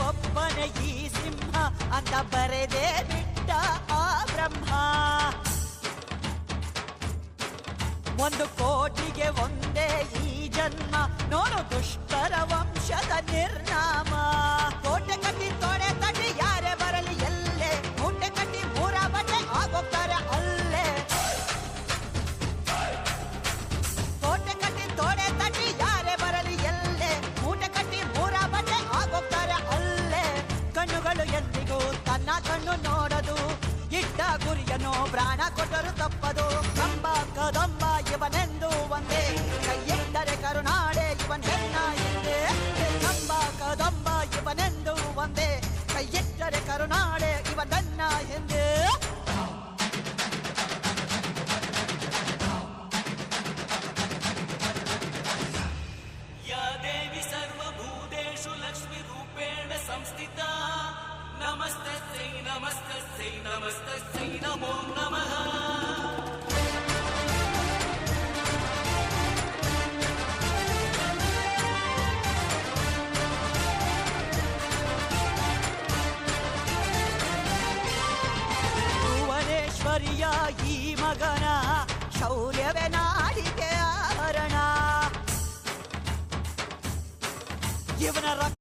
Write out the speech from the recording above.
ಒಬ್ಬನೇ ಈ ಸಿಂಹ ಅಂತ ಬರೆದೇ ಬಿಟ್ಟ ಆ ಬ್ರಹ್ಮ. 1 ಕೋಟಿಗೆ ಒಂದೇ ಈ ಜನ್ಮ, ನೋಡು ದುಷ್ಟರ ವಂಶದ ನಿರ್ನಾಮ. ಕೋಟೆ ಕಟ್ಟಿ ತೊಡೆ ತಟ್ಟಿ ಯಾರೇ ಬರಲಿ ಎಲ್ಲೇ, ಮೂಟೆ ಕಟ್ಟಿ 3 ಬಟ್ಟೆ ಆಗೋಗ್ತಾರೆ ಅಲ್ಲೇ. ಕೋಟೆ ಕಟ್ಟಿ ತೊಡೆ ತಟ್ಟಿ ಯಾರೇ ಬರಲಿ ಎಲ್ಲೇ, ಮೂಟೆ ಕಟ್ಟಿ 3 ಬಟ್ಟೆ ಆಗೋಗ್ತಾರೆ ಅಲ್ಲೇ. ಕಣ್ಣುಗಳು ಎಂದಿಗೂ ತನ್ನ ಕಣ್ಣು ನೋಡದು, ಇಟ್ಟ ಗುರಿಯನ್ನು ಪ್ರಾಣ ಕೊಟ್ಟರು ತಪ್ಪದು. ಕಂಬ ಕದಂಬ ಇವನೆಂದು ಒಂದೇ, ಕೈಯಿಟ್ಟರೆ ಕರುನಾಡೆ ಇವನ್ ಹೆಣ್ಣ ಹಿಂದೆ. ಕಂಬ ಕದಂಬ ಇವನೆಂದು ಒಂದೇ, ಕೈಯಿಟ್ಟರೆ ಕರುನಾಡೆ ಇವನನ್ನ ಹಿಂದೆ. ಯಾ ದೇವಿ ಸರ್ವಭೂತೇಷು ಲಕ್ಷ್ಮೀ ರೂಪೇಣ ಸಂಸ್ಥಿತಾ, ನಮಸ್ತಸ್ಯೈ ನಮಸ್ತಸ್ಯೈ ನಮಸ್ತಸ್ಯೈ ನಮೋ ನಮಃ. ಭುವನೇಶ್ವರಿಯ ಈ ಮಗನ ಶೌರ್ಯವೇ ನಾಡಿಗೆ ಆಭರಣ. ಇವನ